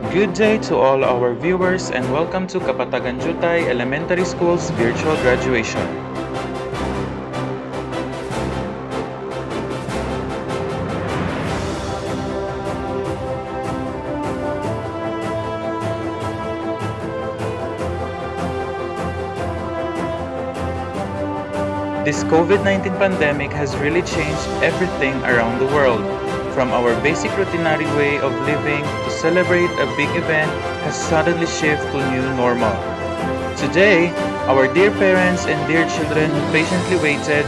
Good day to all our viewers and welcome to Kapatagan Diutay Elementary School's virtual graduation. This COVID-19 pandemic has really changed everything around the world. From our basic routinary way of living to celebrate a big event has suddenly shifted to new normal. Today, our dear parents and dear children who patiently waited,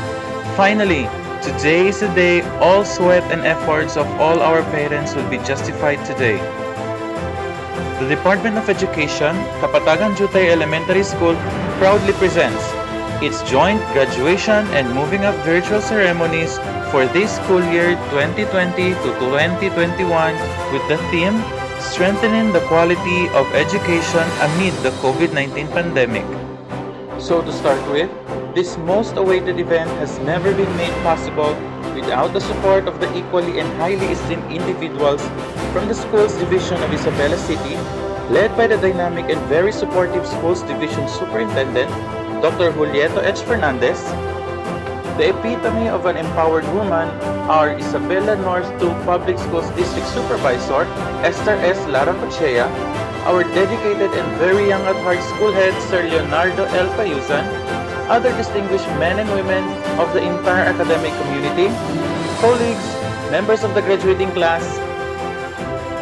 finally, today is the day all sweat and efforts of all our parents will be justified today. The Department of Education, Kapatagan Diutay Elementary School proudly presents its joint graduation and moving up virtual ceremonies for this school year 2020 to 2021 with the theme Strengthening the Quality of Education Amid the COVID-19 Pandemic. So to start with, this most awaited event has never been made possible without the support of the equally and highly esteemed individuals from the school's division of Isabela City, led by the dynamic and very supportive schools division superintendent, Dr. Julieta H. Fernandez, the epitome of an empowered woman, our Isabela North 2 Public Schools District Supervisor, Esther S. Lara Cochea, our dedicated and very young at heart school head, Sir Leonardo L. Payusan, other distinguished men and women of the entire academic community, colleagues, members of the graduating class,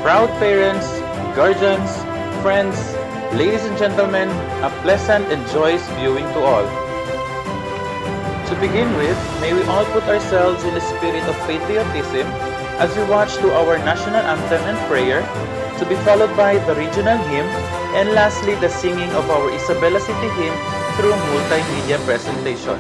proud parents, guardians, friends, ladies and gentlemen, a pleasant and joyous viewing to all. To begin with, may we all put ourselves in the spirit of patriotism as we watch to our national anthem and prayer, to be followed by the regional hymn, and lastly the singing of our Isabela City hymn through multimedia presentation.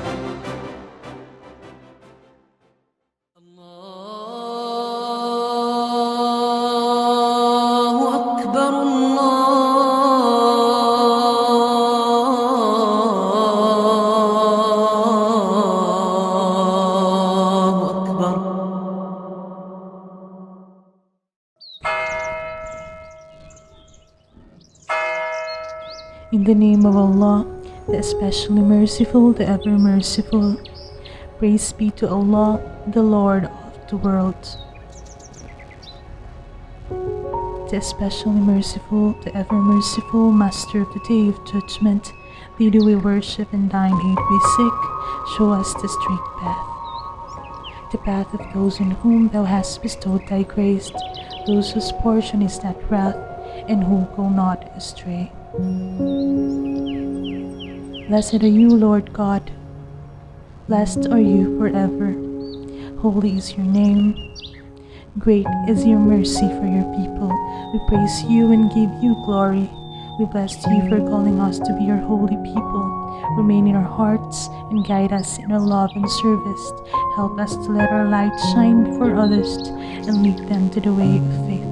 In the name of Allah, the especially merciful, the ever merciful. Praise be to Allah, the Lord of the world. The especially merciful, the ever merciful, Master of the Day of Judgment, thee do we worship and thine aid we seek. Show us the straight path, the path of those on whom thou hast bestowed thy grace, those whose portion is that wrath, and who go not astray. Blessed are you, Lord God. Blessed are you forever. Holy is your name. Great is your mercy for your people. We praise you and give you glory. We bless you for calling us to be your holy people. Remain in our hearts and guide us in our love and service. Help us to let our light shine before others and lead them to the way of faith.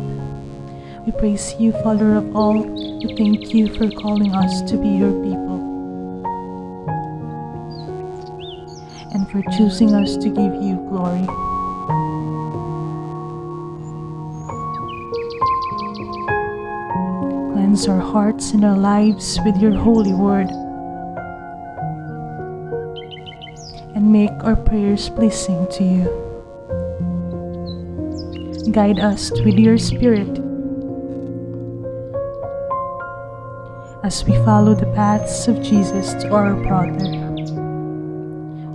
We praise you, Father of all. We thank you for calling us to be your people and for choosing us to give you glory. Cleanse our hearts and our lives with your holy word and make our prayers pleasing to you. Guide us with your spirit as we follow the paths of Jesus to our brother.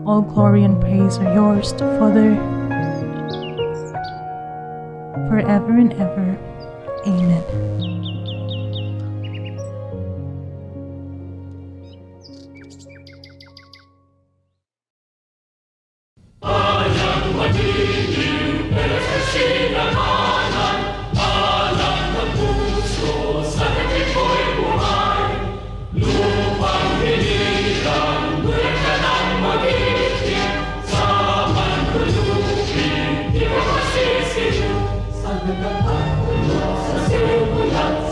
All glory and praise are yours, Father, forever and ever. Amen. Sa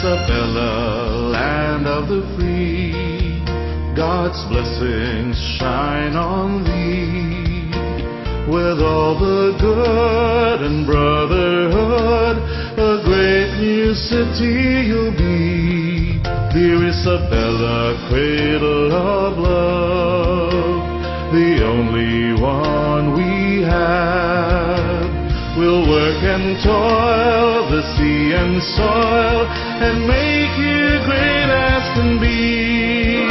Isabella, land of the free, God's blessings shine on thee. With all the good and brotherhood, a great new city you'll be. Dear Isabella, cradle of love, the only one we have. We'll work and toil the sea and soil and make you great as can be.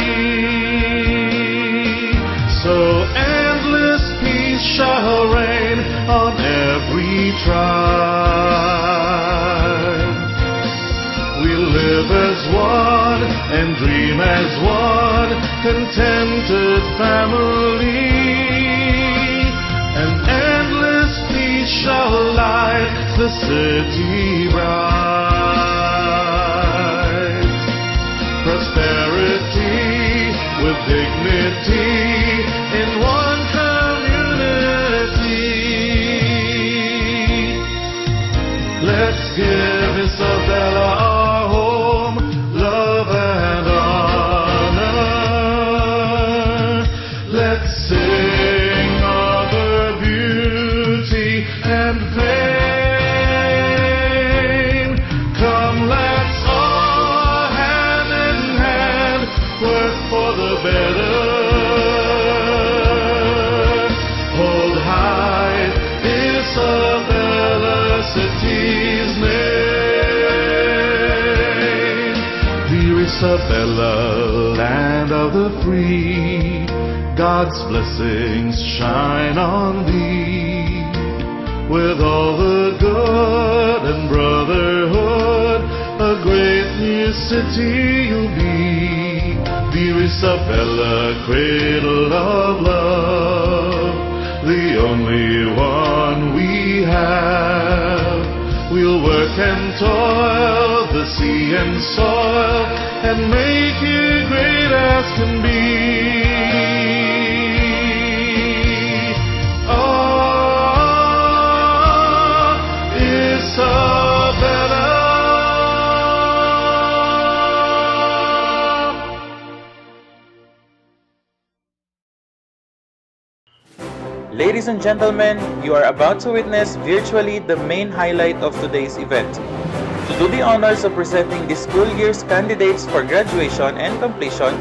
So endless peace shall reign on every tribe. We'll live as one and dream as one, contented family. And endless peace shall light the city bright. Prosperity with dignity in one community. Let's give Isabella our home, love and honor. Let's sing of her beauty and fame. Come, let's all hand in hand work for the better. Hold high Isabella, city's name. Dear Isabella, land of the free, God's blessings shine on thee. With all the good and brotherhood, a great new city you'll be. Dear Isabella, cradle of love, the only one we have. We'll work and toil the sea and soil and make you great as can be. Ladies and gentlemen, you are about to witness virtually the main highlight of today's event. To do the honors of presenting the school year's candidates for graduation and completion,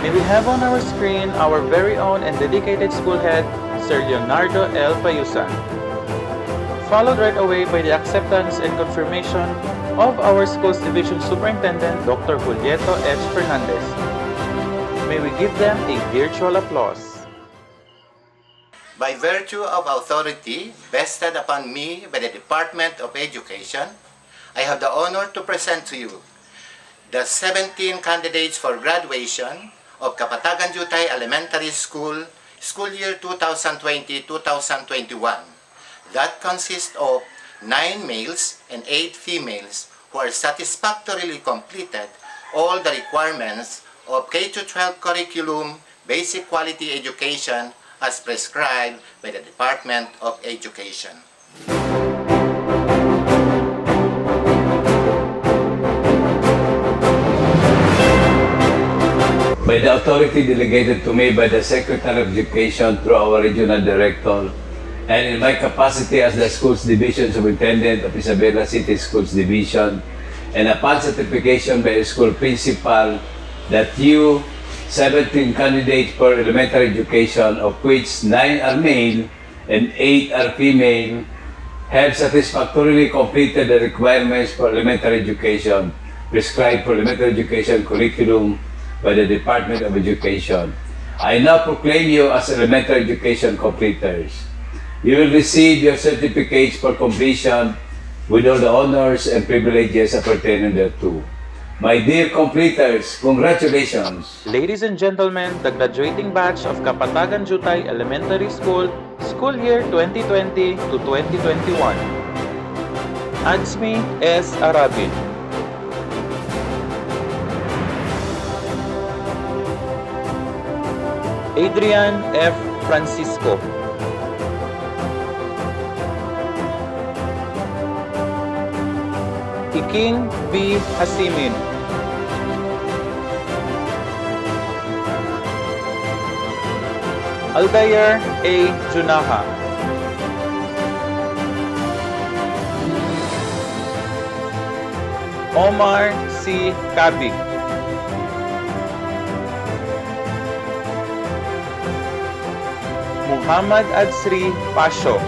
may we have on our screen our very own and dedicated school head, Sir Leonardo L. Payusan, followed right away by the acceptance and confirmation of our school's division superintendent, Dr. Julieto H. Fernandez. May we give them a virtual applause. By virtue of authority vested upon me by the Department of Education, I have the honor to present to you the 17 candidates for graduation of Kapatagan Diutay Elementary School, school year 2020-2021. That consists of 9 males and 8 females who are satisfactorily completed all the requirements of K-12 curriculum basic quality education as prescribed by the Department of Education. By the authority delegated to me by the Secretary of Education through our Regional Director, and in my capacity as the Schools Division Superintendent of Isabela City Schools Division, and upon certification by the school principal that you 17 candidates for elementary education, of which 9 are male and 8 are female, have satisfactorily completed the requirements for elementary education prescribed for elementary education curriculum by the Department of Education. I now proclaim you as elementary education completers. You will receive your certificates for completion with all the honors and privileges appertaining thereto. My dear completers, congratulations! Ladies and gentlemen, the graduating batch of Kapatagan Diutay Elementary School, school year 2020 to 2021. Adsmi S. Arabin, Adrian F. Francisco, Iking B. Hasimin, Aldair A. Junaha, Omar C. Kabig, Muhammad Adsri Pasho,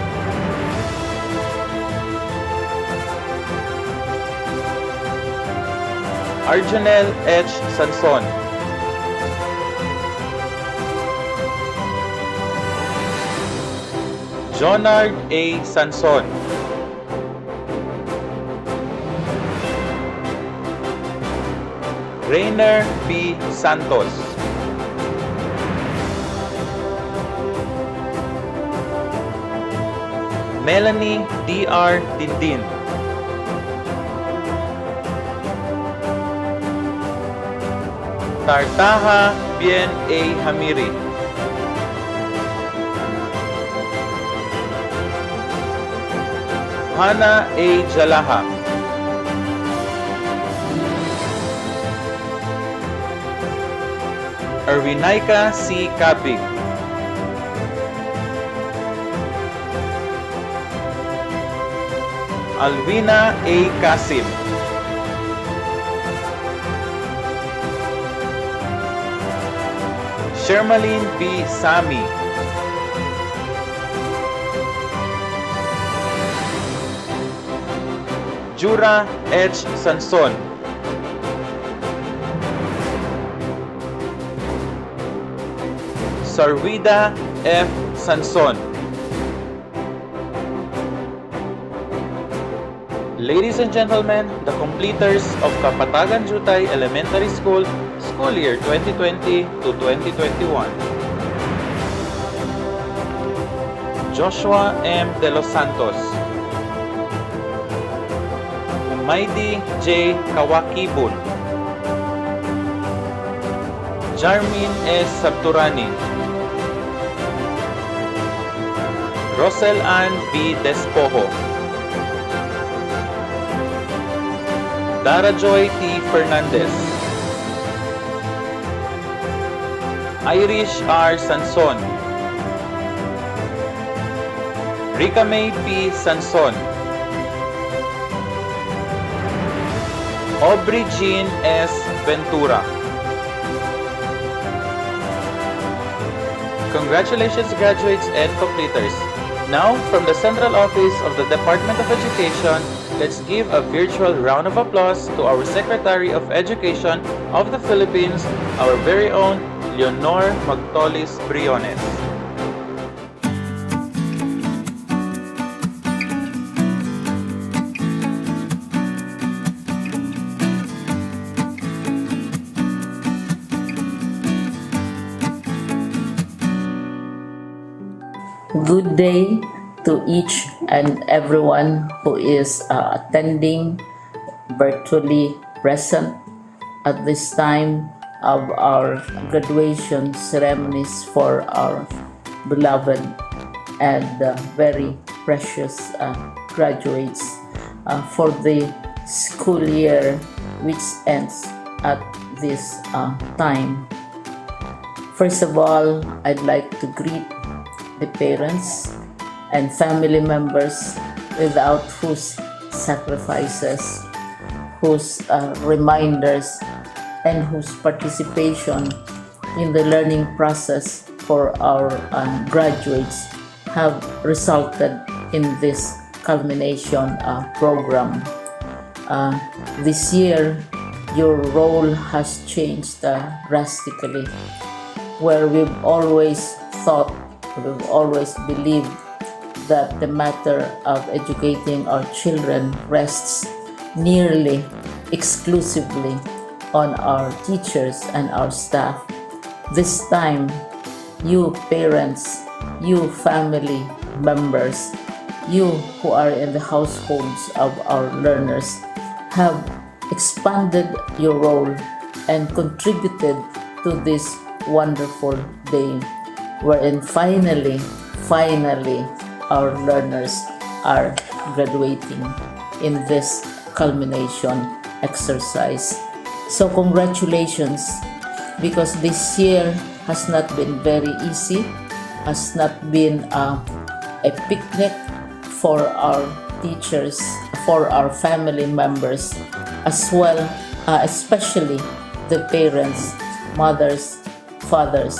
Arjanel H. Sanson, Jonard A. Sanson, Rainer B. Santos, Melanie D.R. Dindin, Tartaha Bien A. Hamiri, Hana A. Jalaha, Erwinaika C. Kabig, Alvina A. Kasim, Shermaline B. Sami, Jura H. Sanson, Sarvida F. Sanson. Ladies and gentlemen, the completers of Kapatagan Diutay Elementary School, school year 2020 to 2021. Joshua M. De Los Santos, Umaydi J. Kawakibun, Jarmin S. Sabturani, Rosel Ann B. Despojo, Dara Joy T. Fernandez, Irish R. Sanson, Rika May P. Sanson, Aubrey Jean S. Ventura. Congratulations, graduates and completers. Now, from the Central Office of the Department of Education, let's give a virtual round of applause to our Secretary of Education of the Philippines, our very own Leonor Magtolis Briones. Good day to each and everyone who is attending virtually present at this time of our graduation ceremonies for our beloved and very precious graduates for the school year which ends at this time. First of all, I'd like to greet the parents and family members without whose sacrifices, whose reminders, and whose participation in the learning process for our graduates have resulted in this culmination program. This year, your role has changed drastically, where we've always thought, we've always believed that the matter of educating our children rests nearly exclusively on our teachers and our staff. This time, you parents, you family members, you who are in the households of our learners have expanded your role and contributed to this wonderful day, wherein finally our learners are graduating in this culmination exercise. So congratulations, because this year has not been very easy, has not been a picnic for our teachers, for our family members, as well, especially the parents, mothers, fathers,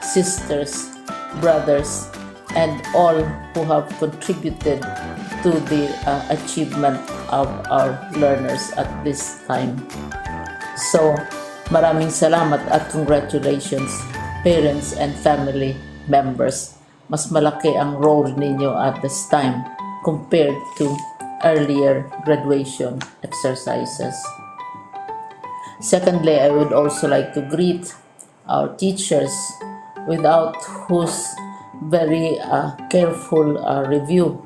sisters, brothers, and all who have contributed to the achievement of our learners at this time. So, maraming salamat at congratulations, parents and family members. Mas malaki ang role ninyo at this time compared to earlier graduation exercises. Secondly, I would also like to greet our teachers, without whose very careful review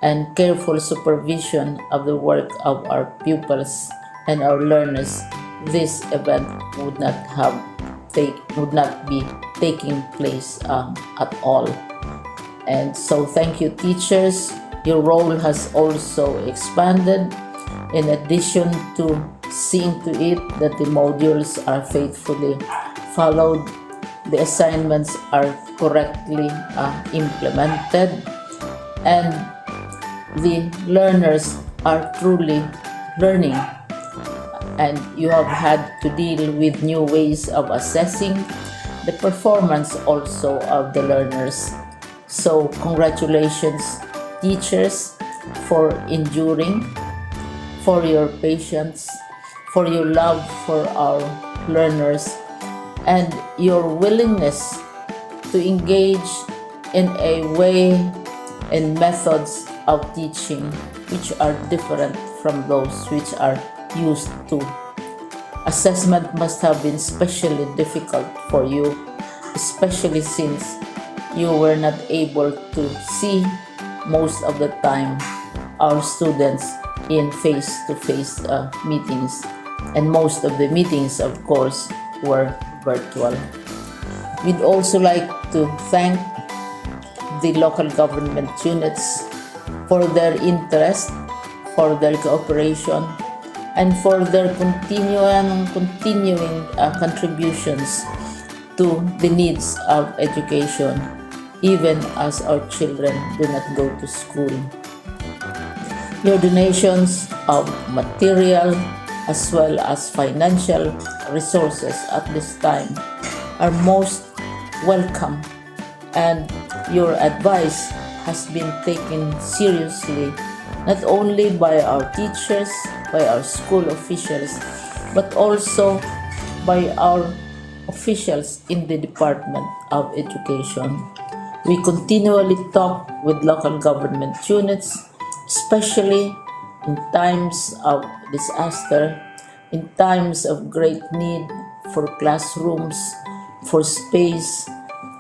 and careful supervision of the work of our pupils and our learners, this event would not be taking place at all. And so thank you, teachers. Your role has also expanded. In addition to seeing to it that the modules are faithfully followed, the assignments are correctly implemented, and the learners are truly learning, and you have had to deal with new ways of assessing the performance also of the learners. So congratulations, teachers, for enduring, for your patience, for your love for our learners, and your willingness to engage in a way and methods of teaching which are different from those which are used to. Assessment must have been especially difficult for you, especially since you were not able to see most of the time our students in face-to-face meetings, and most of the meetings, of course, were virtual. We'd also like to thank the local government units for their interest, for their cooperation, and for their continuing contributions to the needs of education, even as our children do not go to school. Your donations of material as well as financial resources at this time are most welcome, and your advice has been taken seriously not only by our teachers, by our school officials, but also by our officials in the Department of Education. We continually talk with local government units, especially in times of disaster, in times of great need for classrooms, for space,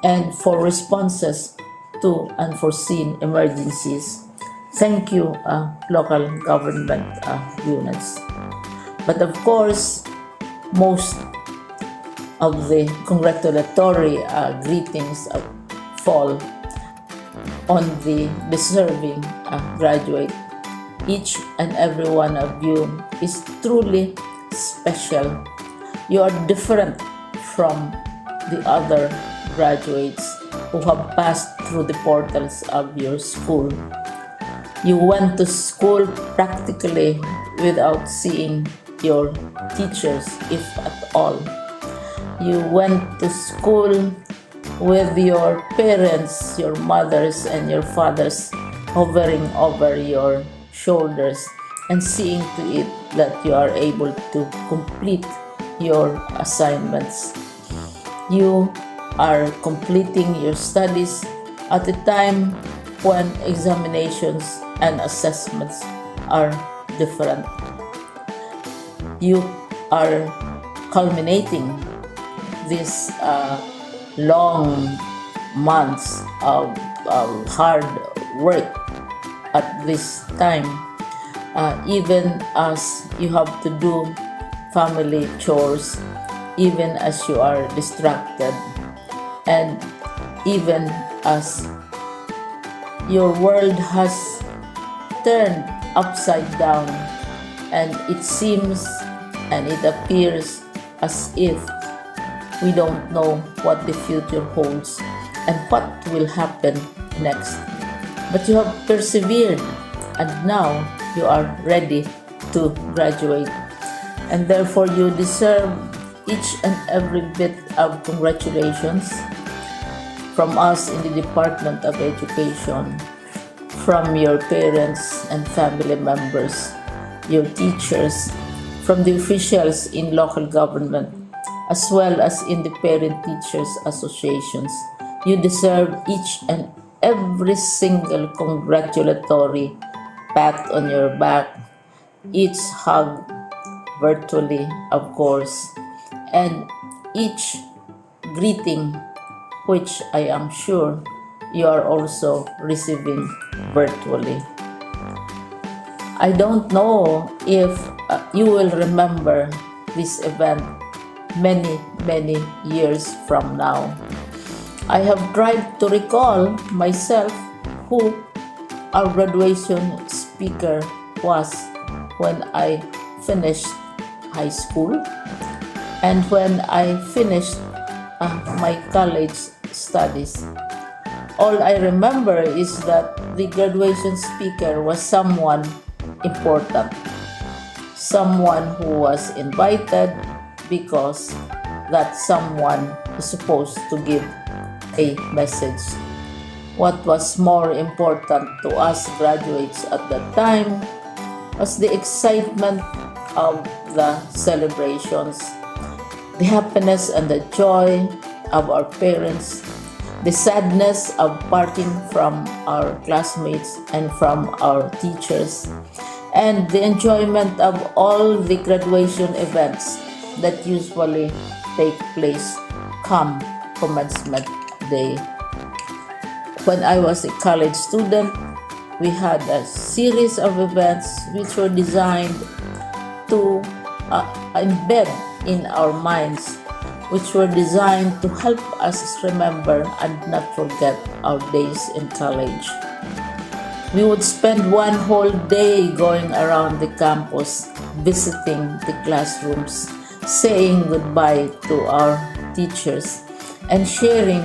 and for responses to unforeseen emergencies. Thank you, local government units. But of course, most of the congratulatory greetings fall on the deserving graduate. Each and every one of you is truly special. You are different from the other graduates who have passed through the portals of your school. You went to school practically without seeing your teachers, if at all. You went to school with your parents, your mothers and your fathers hovering over your shoulders and seeing to it that you are able to complete your assignments. You are completing your studies at a time when examinations and assessments are different. You are culminating these long months of hard work at this time, even as you have to do family chores, even as you are distracted, and even as your world has turned upside down and it seems and it appears as if we don't know what the future holds and what will happen next. But you have persevered, and now you are ready to graduate. And therefore you deserve each and every bit of congratulations from us in the Department of Education, from your parents and family members, your teachers, from the officials in local government, as well as in the parent teachers associations. You deserve each and every single congratulatory pat on your back, each hug virtually, of course, and each greeting, which I am sure you are also receiving virtually. I don't know if you will remember this event many years from now. I have tried to recall myself who our graduation speaker was when I finished high school and when I finished my college studies. All I remember is that the graduation speaker was someone important, someone who was invited because that someone is supposed to give a message. What was more important to us graduates at that time was the excitement of the celebrations, the happiness and the joy of our parents, the sadness of parting from our classmates and from our teachers, and the enjoyment of all the graduation events that usually take place come commencement day. When I was a college student, we had a series of events which were designed to embed in our minds, which were designed to help us remember and not forget our days in college. We would spend one whole day going around the campus, visiting the classrooms, saying goodbye to our teachers, and sharing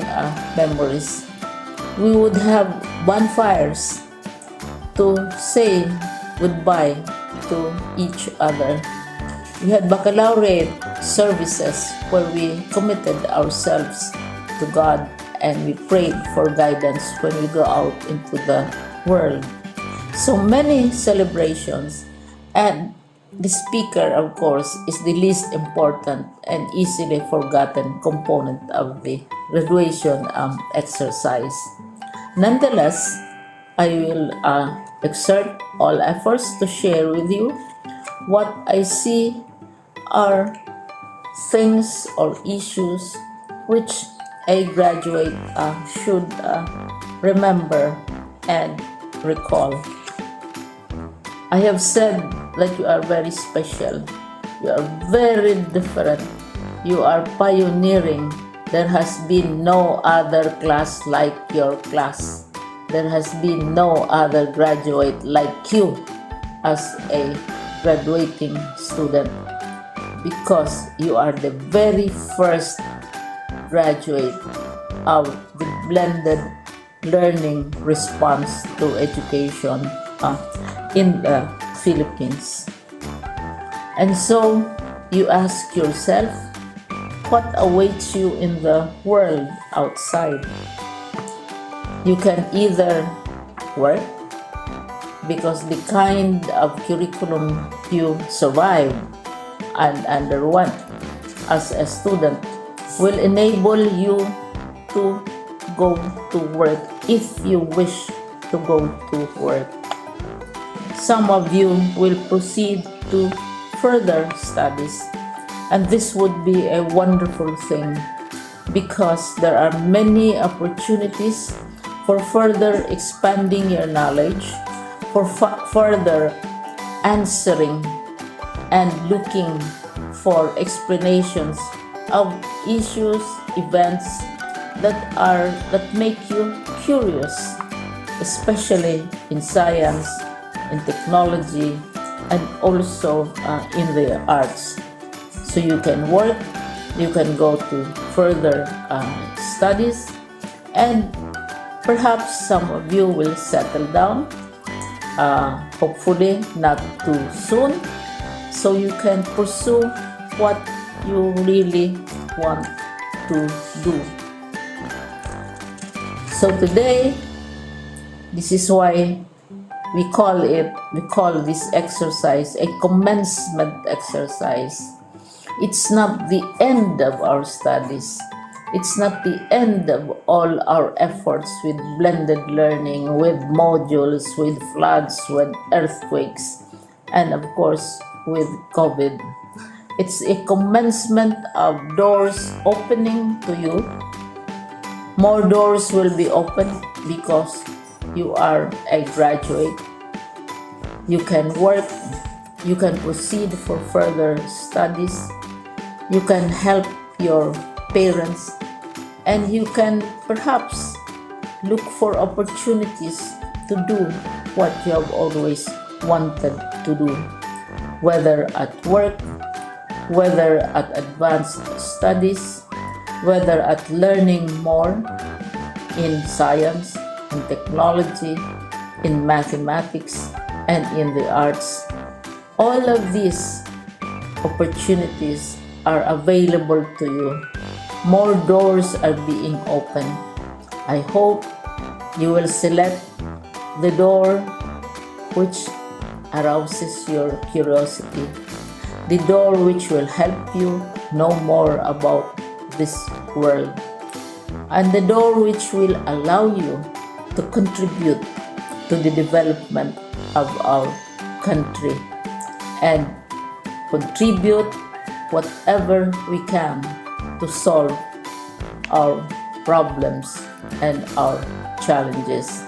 memories. We would have bonfires to say goodbye to each other. We had baccalaureate services where we committed ourselves to God and we prayed for guidance when we go out into the world. So many celebrations, and the speaker, of course, is the least important and easily forgotten component of the graduation exercise. Nonetheless, I will exert all efforts to share with you what I see are things or issues which a graduate should remember and recall. I have said that you are very special. You are very different. You are pioneering. There has been no other class like your class. There has been no other graduate like you as a graduating student, because you are the very first graduate of the blended learning response to education in the Philippines. And so you ask yourself, what awaits you in the world outside? You can either work, because the kind of curriculum you survive and underwent as a student will enable you to go to work if you wish to go to work. Some of you will proceed to further studies, and this would be a wonderful thing because there are many opportunities for further expanding your knowledge, for further answering and looking for explanations of issues, events that make you curious, especially in science, in technology, and also in the arts. So you can work, you can go to further studies, and perhaps some of you will settle down, hopefully not too soon, so you can pursue what you really want to do. So today, this is why we call this exercise a commencement exercise. It's not the end of our studies. It's not the end of all our efforts with blended learning, with modules, with floods, with earthquakes, and of course with COVID. It's a commencement of doors opening to you. More doors will be opened because you are a graduate. You can work, you can proceed for further studies, you can help your parents, and you can perhaps look for opportunities to do what you have always wanted to do, whether at work, whether at advanced studies, whether at learning more in science, in technology, in mathematics, and in the arts. All of these opportunities are available to you. More doors are being opened. I hope you will select the door which arouses your curiosity, the door which will help you know more about this world, and the door which will allow you to contribute to the development of our country and contribute whatever we can to solve our problems and our challenges.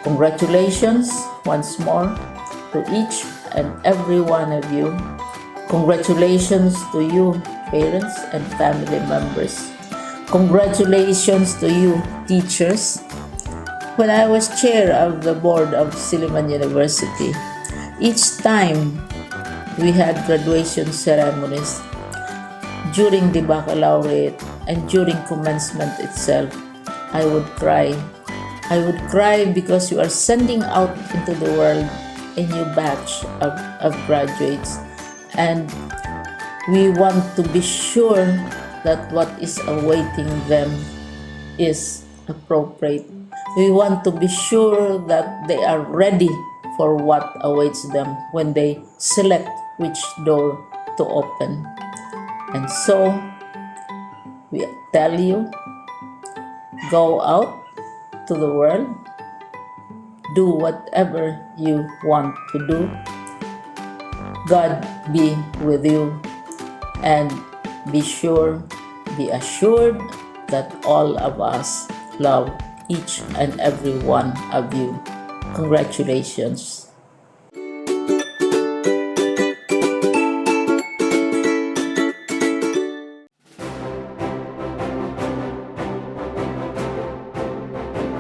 Congratulations once more to each and every one of you. Congratulations to you, parents and family members. Congratulations to you, teachers. When I was chair of the board of Silliman University, each time we had graduation ceremonies, during the baccalaureate and during commencement itself, I would cry. I would cry because you are sending out into the world a new batch of graduates, and we want to be sure that what is awaiting them is appropriate. We want to be sure that they are ready for what awaits them when they select which door to open. And so, we tell you, go out to the world, do whatever you want to do. God be with you, and be assured that all of us love each and every one of you. Congratulations.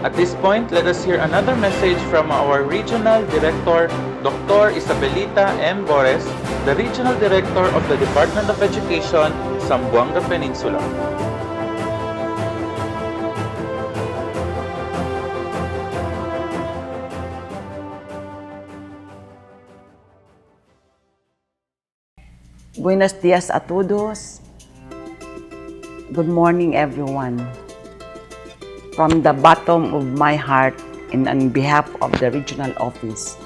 At this point, let us hear another message from our Regional Director, Dr. Isabelita M. Bores, the Regional Director of the Department of Education, Zamboanga Peninsula. Buenos dias a todos. Good morning, everyone. From the bottom of my heart and on behalf of the regional office,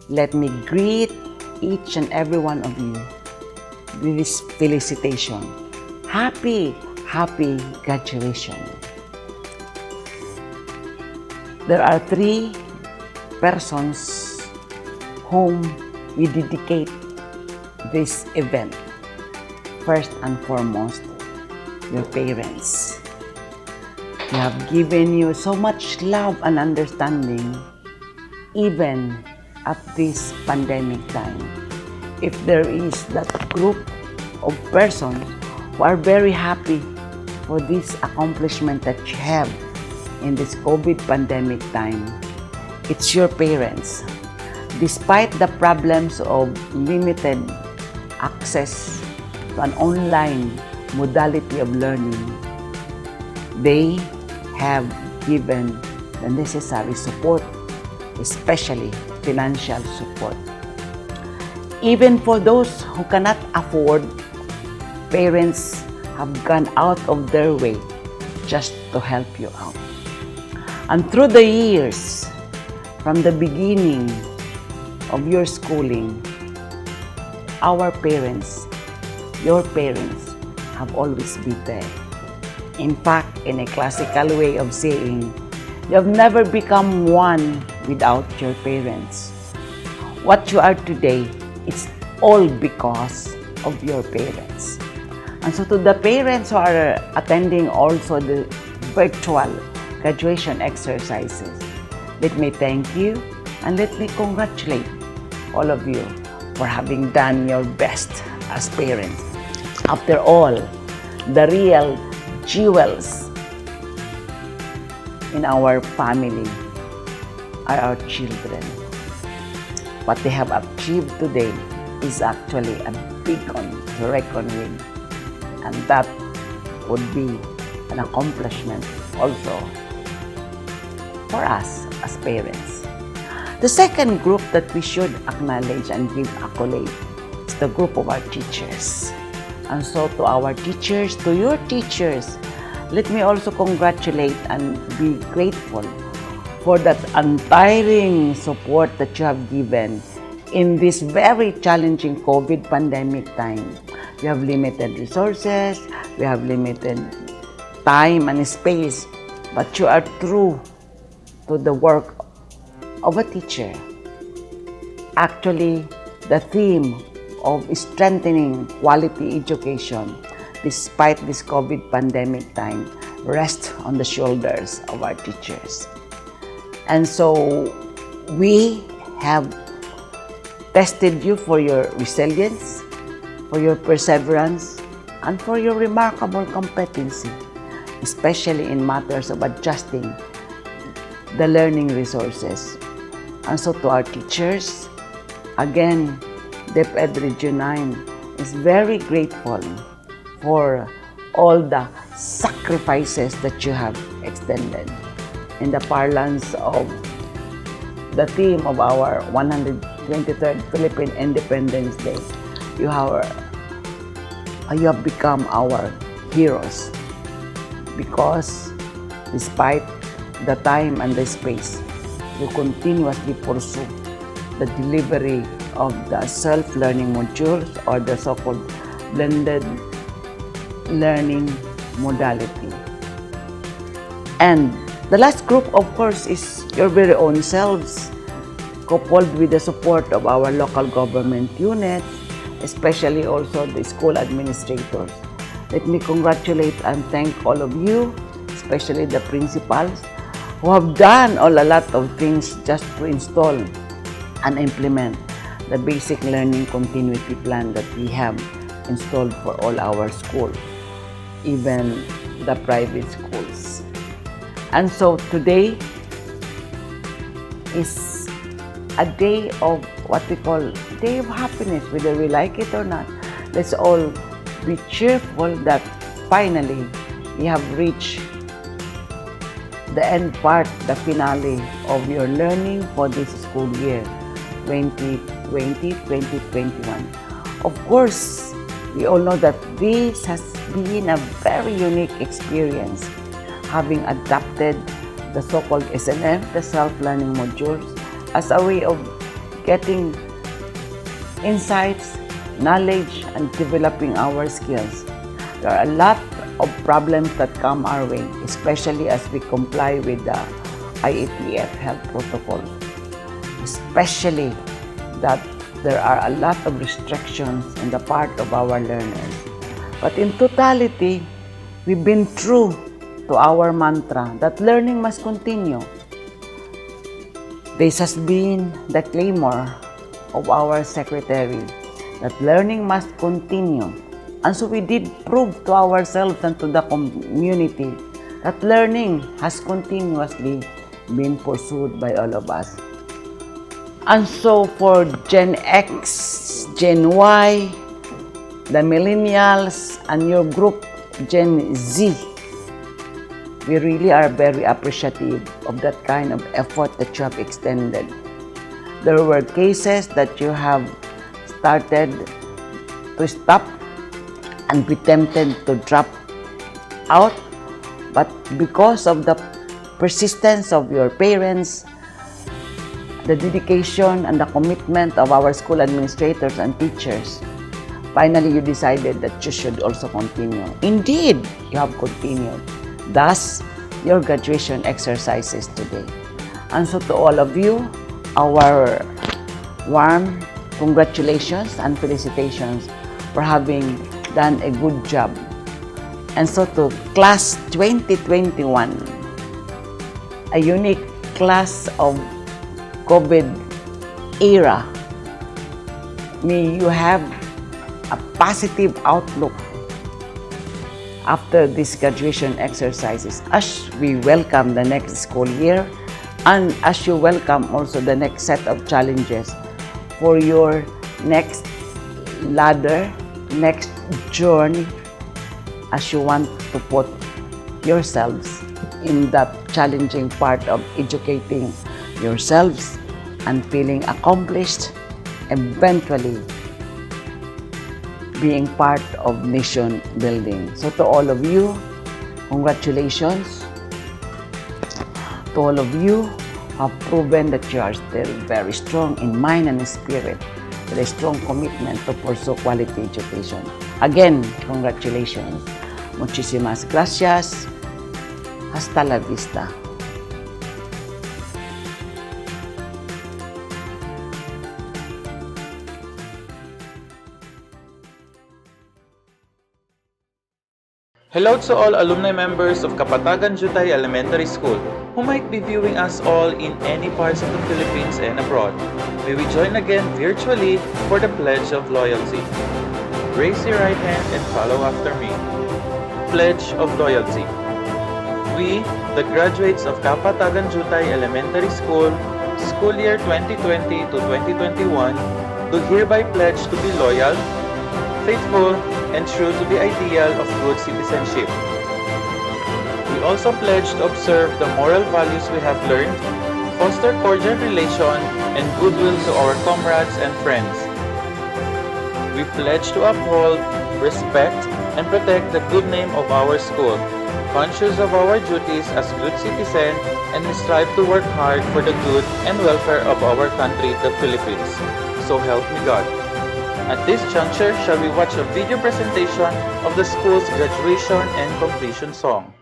let me greet each and every one of you with this felicitation. Happy graduation. There are 3 persons whom we dedicate this event. First and foremost, your parents. They have given you so much love and understanding even at this pandemic time. If there is that group of persons who are very happy for this accomplishment that you have in this COVID pandemic time, it's your parents. despite the problems of limited access to an online modality of learning, they have given the necessary support, especially financial support. Even for those who cannot afford, parents have gone out of their way just to help you out. And through the years, from the beginning of your schooling, our parents, your parents, have always been there. In fact, in a classical way of saying, you have never become one without your parents. What you are today, it's all because of your parents. And so to the parents who are attending also the virtual graduation exercises, let me thank you and let me congratulate all of you for having done your best as parents. After all, the real jewels in our family are our children. What they have achieved today is actually a big one to reckon with, and that would be an accomplishment also for us as parents. The second group that we should acknowledge and give accolade is the group of our teachers. And so to our teachers, to your teachers, let me also congratulate and be grateful for that untiring support that you have given in this very challenging COVID pandemic time. We have limited resources, we have limited time and space, but you are true to the work of a teacher. Actually, the theme of strengthening quality education despite this COVID pandemic time rests on the shoulders of our teachers. And so we have tested you for your resilience, for your perseverance, and for your remarkable competency, especially in matters of adjusting the learning resources. And so to our teachers, again, DepEd Region 9 is very grateful for all the sacrifices that you have extended. In the parlance of the theme of our 123rd Philippine Independence Day, you have become our heroes, because despite the time and the space, you continuously pursue the delivery of the self-learning modules, or the so-called blended learning modality. And the last group, of course, is your very own selves, coupled with the support of our local government units, especially also the school administrators. Let me congratulate and thank all of you, especially the principals, who have done a lot of things just to install and implement the basic learning continuity plan that we have installed for all our schools, even the private schools. And so today is a day of what we call day of happiness, whether we like it or not. Let's all be cheerful that finally we have reached the end part, the finale of your learning for this school year 2020-2021. Of course, we all know that this has been a very unique experience, having adapted the so-called SNM, the self-learning modules, as a way of getting insights, knowledge, and developing our skills. There are a lot of problems that come our way, especially as we comply with the IATF health protocol. Especially that there are a lot of restrictions on the part of our learners. But in totality, we've been true to our mantra that learning must continue. This has been the clamor of our secretary, that learning must continue. And so we did prove to ourselves and to the community that learning has continuously been pursued by all of us. And so for Gen X, Gen Y, the millennials, and your group, Gen Z, we really are very appreciative of that kind of effort that you have extended. There were cases that you have started to stop and be tempted to drop out, but because of the persistence of your parents, the dedication and the commitment of our school administrators and teachers, finally you decided that you should also continue. Indeed, you have continued. Thus, your graduation exercises today. And so to all of you, our warm congratulations and felicitations for having done a good job. And so to class 2021, a unique class of COVID era, may you have a positive outlook after these graduation exercises as we welcome the next school year and as you welcome also the next set of challenges for your next ladder, next journey as you want to put yourselves in that challenging part of educating yourselves and feeling accomplished, eventually being part of nation building. So to all of you, congratulations. To all of you who have proven that you are still very strong in mind and in spirit with a strong commitment to pursue quality education. Again, congratulations. Muchísimas gracias. Hasta la vista. Hello to all alumni members of Kapatagan Diutay Elementary School who might be viewing us all in any parts of the Philippines and abroad. May we join again virtually for the Pledge of Loyalty. Raise your right hand and follow after me. Pledge of Loyalty. We, the graduates of Kapatagan Diutay Elementary School, school year 2020 to 2021, do hereby pledge to be loyal, faithful, and true to the ideal of good citizenship. We also pledge to observe the moral values we have learned, foster cordial relation and goodwill to our comrades and friends. We pledge to uphold, respect, and protect the good name of our school, conscious of our duties as good citizens, and we strive to work hard for the good and welfare of our country, the Philippines. So help me God. At this juncture, shall we watch a video presentation of the school's graduation and completion song.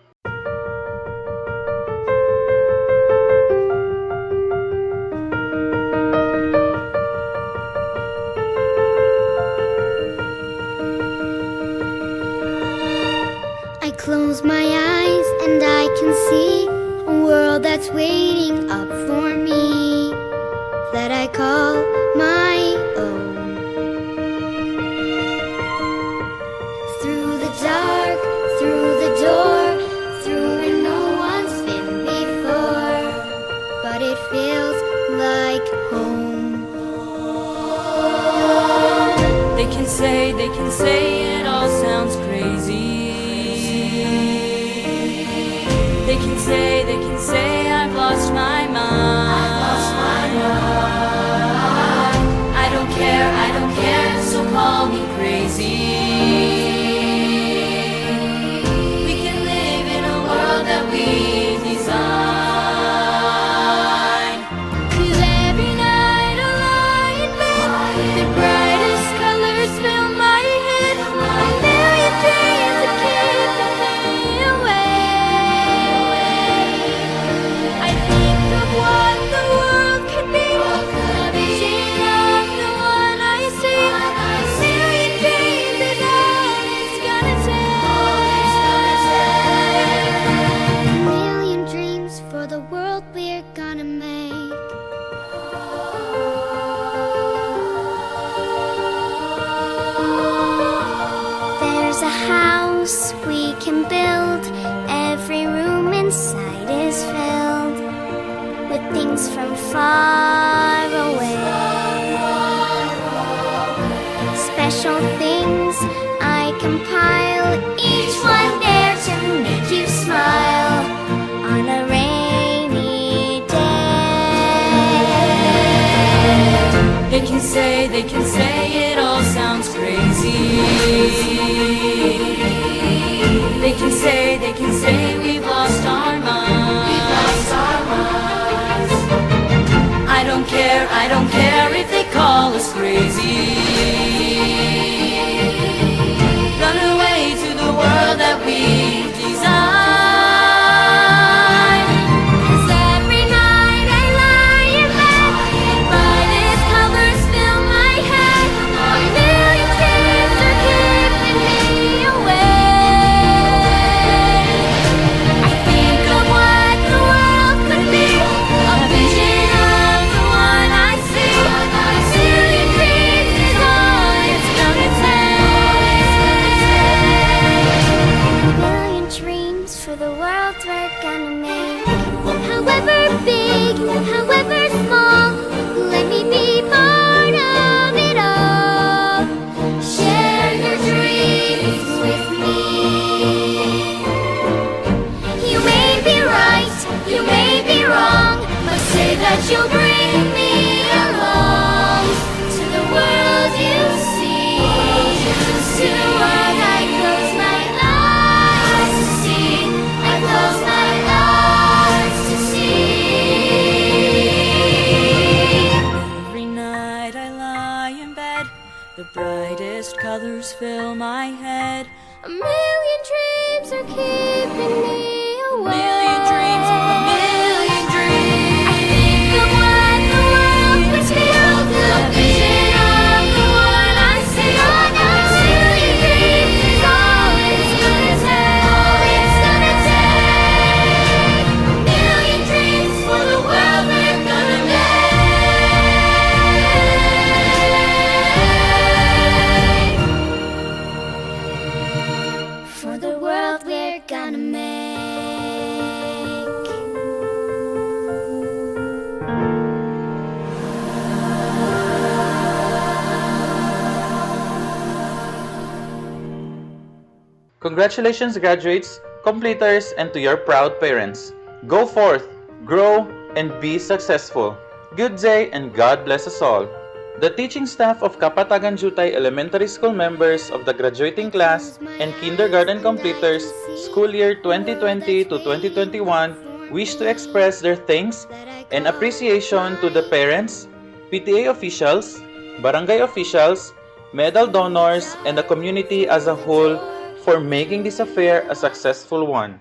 I close my eyes and I can see a world that's waiting up for me, that I call my own. Through the dark, through the door, through where no one's been before, but it feels like home. They can say it all sounds crazy. They can say I've lost my mind. I don't care, so call me crazy. We can live in a world that we design. 'Cause every night I lie in bed, the brightest colors fill my head. A million dreams that keep me awake. I think of what the world could be, vision of the one I see. A million dreams is all it's gonna take. A million dreams for the world we're gonna make. There's a house we can build. Every room inside is filled with things from far away. compile, each one there to make you smile on a rainy day. They can say it all sounds crazy. They can say we've lost our minds. I don't care if they call us crazy. Run away to the world that we design. 'Cause every night I lie in bed, and brightest colors fill my head. A million dreams are keeping me awake. I think of what the world could be, a vision of the one I see. A million dreams is all it's gonna take. A million dreams for the world we're gonna make. However big, however small, let me be part of it all. Share your dreams with me. You may be right, you may be wrong, but say that you'll bring me along to the world you see, to the world I close my eyes to see. I close my eyes to see. Every night I lie in bed, the brightest colors fill my head. A million dreams are keeping me awake. A million dreams. I think of what the world would feel, a vision of the one I see. A million dreams is all it's gonna take. A million dreams for the world we're gonna make. For the world we're gonna make. Congratulations, graduates, completers, and to your proud parents. Go forth, grow, and be successful. Good day and God bless us all. The teaching staff of Kapatagan Diutay Elementary School members of the graduating class and kindergarten completers school year 2020 to 2021 wish to express their thanks and appreciation to the parents, PTA officials, barangay officials, medal donors, and the community as a whole for making this affair a successful one.